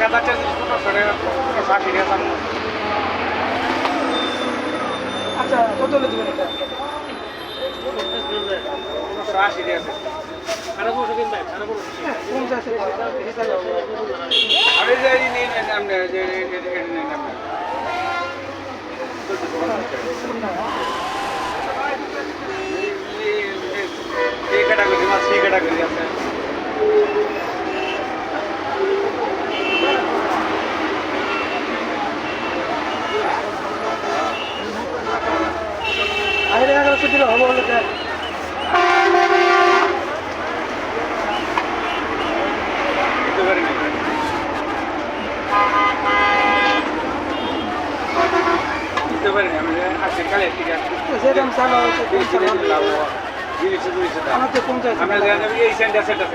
হাজার টাকা জিনিস 1560 টাকা দাম। আচ্ছা কত হলে দেবেন এটা? 1580 টাকা আছে। হ্যাঁ, কম যাচ্ছে বেশি চাই হবে। আর এই যে এই নিন আপনি যে এই নিন আপনি। এই ক্যাটাগরি মাছ এই ক্যাটাগরি আছে। আরে টাকা করে দিলে হবে বলে দেখ। দিতে পারি না। দিতে পারি না আমি আজকে কালে ঠিক আছে। যে দাম চাওয়া হচ্ছে জিনিসের দাম। আমার তো কম চাইছে। আমরা দেখা যাবে এই সেন্টার সেট আছে।